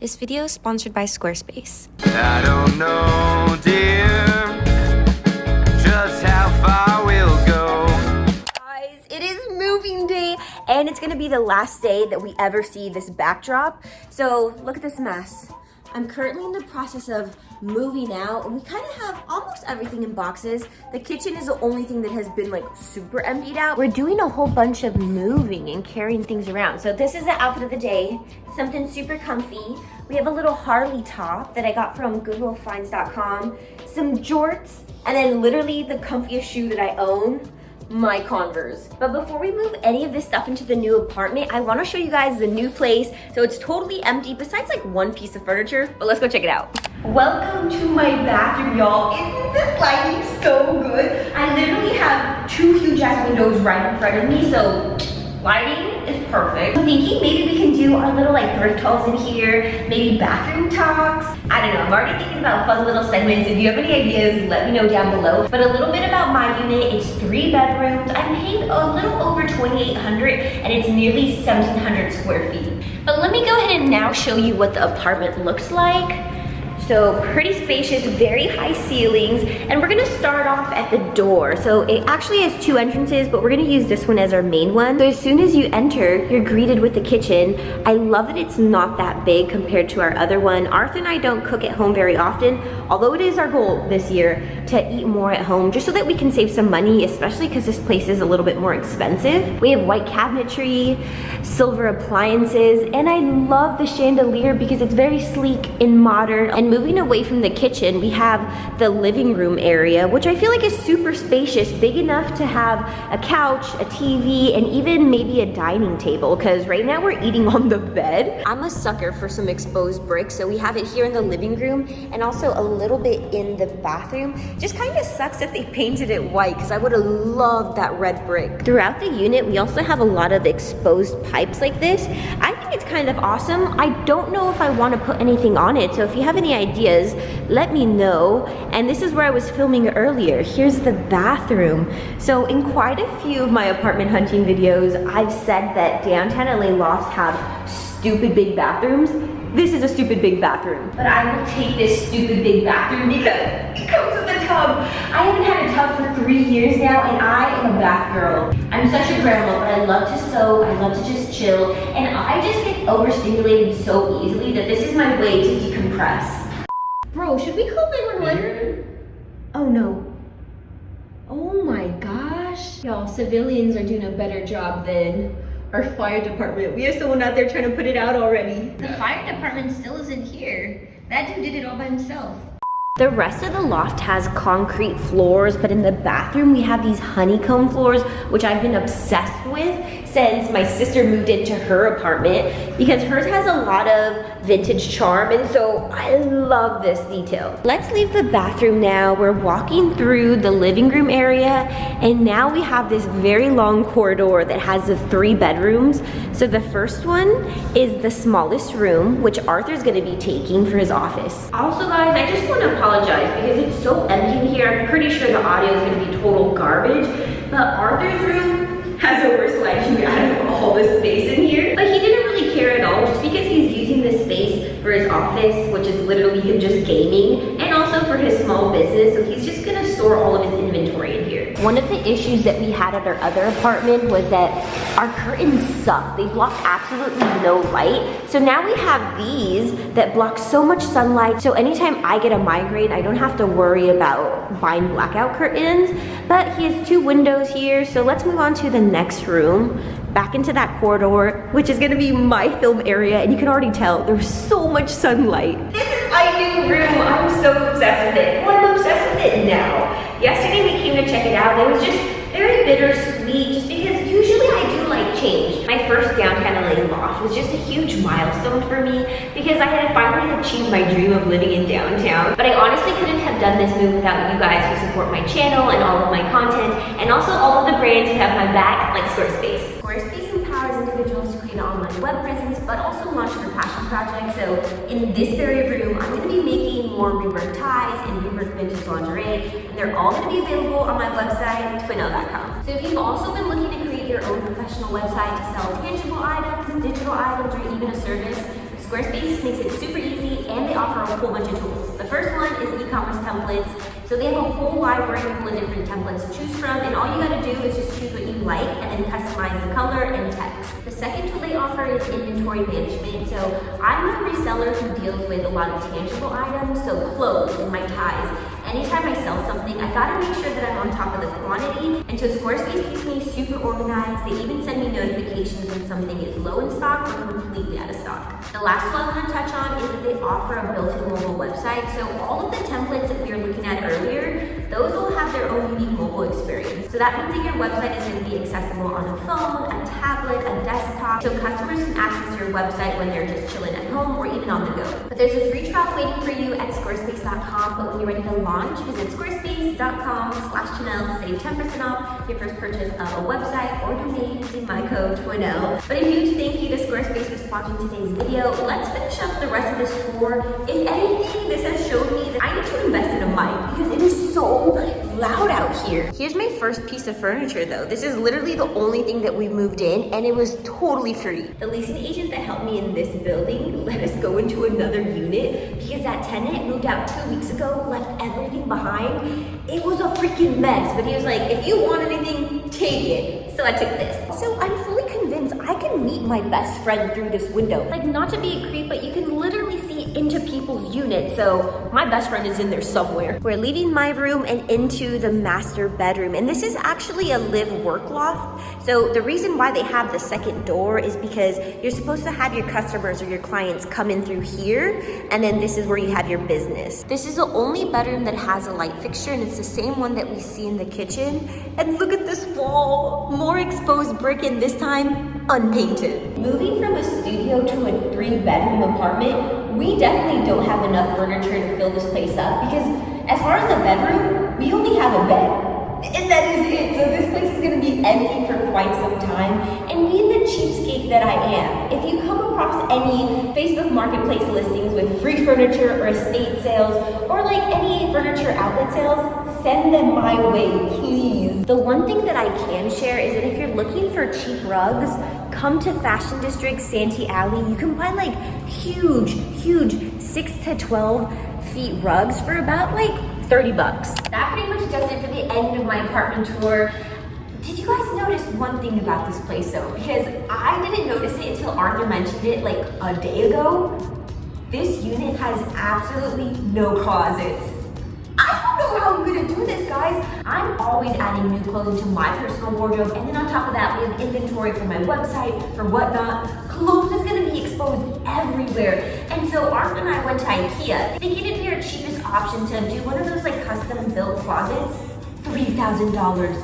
This video is sponsored by Squarespace. I don't know, dear, just how far we'll go. Guys, it is moving day, and it's gonna be the last day that we ever see this backdrop. So look at this mess. I'm currently in the process of moving out, and we kind of have almost everything in boxes. The kitchen is the only thing that has been like super emptied out. We're doing a whole bunch of moving and carrying things around. So this is the outfit of the day, something super comfy. We have a little Harley top that I got from goodwillfinds.com, some jorts, and then literally the comfiest shoe that I own, my Converse. But before we move any of this stuff into the new apartment, I want to show you guys the new place. So it's totally empty besides like one piece of furniture, but let's go check it out. Welcome to my bathroom, y'all. Isn't this lighting so good? I literally have two huge ass windows right in front of me, so lighting is perfect. I'm thinking maybe we can do our little like thrift hauls in here, maybe bathroom talks. I don't know, I'm already thinking about fun little segments. If you have any ideas, let me know down below. But a little bit about my unit, it's 3 bedrooms. I'm paying a little over $2,800 and it's nearly 1,700 square feet. But let me go ahead and now show you what the apartment looks like. So pretty spacious, very high ceilings, and we're gonna start off at the door. So it actually has 2 entrances, but we're gonna use this one as our main one. So as soon as you enter, you're greeted with the kitchen. I love that it's not that big compared to our other one. Arthur and I don't cook at home very often, although it is our goal this year to eat more at home, just so that we can save some money, especially because this place is a little bit more expensive. We have white cabinetry, silver appliances, and I love the chandelier because it's very sleek and modern. And moving away from the kitchen, we have the living room area, which I feel like is super spacious, big enough to have a couch, a TV, and even maybe a dining table, because right now we're eating on the bed. I'm a sucker for some exposed bricks, so we have it here in the living room and also a little bit in the bathroom. Just kind of sucks that they painted it white, because I would have loved that red brick. Throughout the unit, we also have a lot of exposed pipes like this. I think it's kind of awesome. I don't know if I want to put anything on it, so if you have any ideas, let me know. And this is where I was filming earlier. Here's the bathroom. So in quite a few of my apartment hunting videos, I've said that downtown LA lofts have stupid big bathrooms. This is a stupid big bathroom. But I will take this stupid big bathroom because it comes with a tub. I haven't had a tub for 3 years now, and I am a bath girl. I'm such a grandma, but I love to sew, I love to just chill, and I just get overstimulated so easily that this is my way to decompress. Bro, should we call 911? Oh no. Oh my gosh. Y'all, civilians are doing a better job than our fire department. We have someone out there trying to put it out already. The fire department still isn't here. That dude did it all by himself. The rest of the loft has concrete floors, but in the bathroom we have these honeycomb floors, which I've been obsessed with since my sister moved into her apartment, because hers has a lot of vintage charm, and so I love this detail. Let's leave the bathroom now. We're walking through the living room area, and now we have this very long corridor that has the 3 bedrooms. So the first one is the smallest room, which Arthur's gonna be taking for his office. Also guys, I just wanna apologize because it's so empty in here. I'm pretty sure the audio is gonna be total garbage, but Arthur's room has a worse lighting out of all the space in here. But he didn't really care at all, just because he's using this space for his office, which is literally him just gaming, and also for his small business, so he's just gonna store all of his inventory in here. One of the issues that we had at our other apartment was that our curtains suck. They block absolutely no light. So now we have these that block so much sunlight, so anytime I get a migraine, I don't have to worry about buying blackout curtains. But he has 2 windows here, so let's move on to the next room, back into that corridor, which is gonna be my film area, and you can already tell there's so much sunlight. This is my new room. I'm so obsessed with it. Well, I'm obsessed with it now. Yesterday we came to check it out, and it was just very bittersweet, just because usually I do like change. My first downtown LA loft was just a huge milestone for me, because I had finally achieved my dream of living in downtown. But I honestly couldn't have done this move without you guys who support my channel and all of my content, and also all of the brands who have my back, like Squarespace. Squarespace empowers individuals to create an online web presence, but also launch their passion projects. So in this very room, I'm gonna be making more rebirth ties and rebirth vintage lingerie, and they're all gonna be available on my website, twinelle.com. So if you've also been looking to create your own professional website to sell tangible items, digital items, or even a service, Squarespace makes it super easy and they offer a whole bunch of tools. The first one is e-commerce templates. So they have a whole library full of different templates to choose from, and all you gotta do is just choose what you like and then customize the color and text. The second tool they offer is inventory management. So I'm a reseller who deals with a lot of tangible items, so clothes and my ties. Anytime I sell something, I gotta make sure that I'm on top of the quantity, and so Squarespace keeps me super organized. They even send me notifications when something is low in stock or completely out of stock. The last one I want to touch on is that they offer a built-in mobile website. So all of the templates that we were looking at earlier, those will have their own unique mobile experience. So that means that your website is going to be accessible on a phone, a tablet, a desktop, so customers can access your website when they're just chilling at home or even on the go. But there's a free trial waiting for you at squarespace.com, but when you're ready to launch, visit squarespace.com/Chanel, save 10% off your first purchase of a website or domain using my code TWINELLE. But a huge thank you to Squarespace for sponsoring today's video. Let's finish up the rest of this tour. If anything, this has shown me that I need to invest in a mic because it is so loud out here. Here's my first piece of furniture though. This is literally the only thing that we moved in and it was totally free. The leasing agent that helped me in this building let us go into another unit because that tenant moved out 2 weeks ago, left everything behind. It was a freaking mess, but he was like, if you want anything, take it. So I took this. So I'm fully convinced I can meet my best friend through this window. Like, not to be a creep, but you can literally see into people's units. So my best friend is in there somewhere. We're leaving my room and into the master bedroom. And this is actually a live work loft. So the reason why they have the second door is because you're supposed to have your customers or your clients come in through here. And then this is where you have your business. This is the only bedroom that has a light fixture, and it's the same one that we see in the kitchen. And look at this wall, more exposed brick, and this time unpainted. Moving from a studio to a 3-bedroom apartment, we definitely don't have enough furniture to fill this place up because as far as the bedroom, we only have a bed. And that is it. So this place is gonna be empty for quite some time. And being the cheapskate that I am, if you come across any Facebook Marketplace listings with free furniture or estate sales or like any furniture outlet sales, send them my way, please. The one thing that I can share is that if you're looking for cheap rugs, come to Fashion District Santee Alley. You can buy like huge 6 to 12 feet rugs for about like 30 bucks. That pretty much does it for the end of my apartment tour. Did you guys notice one thing about this place though? Because I didn't notice it until Arthur mentioned it like a day ago. This unit has absolutely no closets. I don't know how I'm gonna do this, guys. I'm always adding new clothes into my personal wardrobe, and then on top of that, we have inventory for my website, for whatnot. Clothes is gonna be exposed everywhere. And so Arthur and I went to IKEA, thinking it'd be our cheapest option to do one of those like custom built closets, $3,000.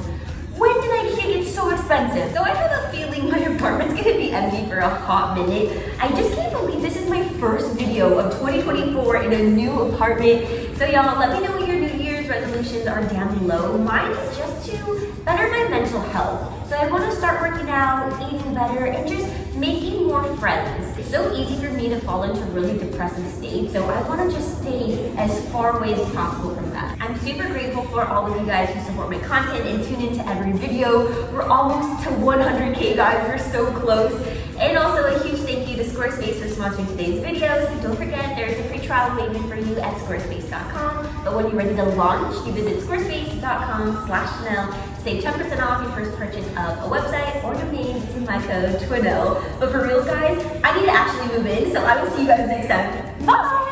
When did IKEA get so expensive? So I have a feeling my apartment's gonna be empty for a hot minute. I just can't believe this is my first video of 2024 in a new apartment. So y'all, let me know what your New Year's resolutions are down below. Mine is just to better my mental health. So I wanna start working out, eating better, and just making more friends. It's so easy for me to fall into really depressive states, so I wanna just stay as far away as possible from that. I'm super grateful for all of you guys who support my content and tune into every video. We're almost to 100K, guys, we're so close. And also a huge thank you to Squarespace for sponsoring today's videos. Don't forget, there's a free trial waiting for you at squarespace.com. But when you're ready to launch, you visit squarespace.com/Chanel. Save 10% off your first purchase of a website or domain using my code TWINELLE. But for real, guys, I need to actually move in, so I will see you guys next time. Bye!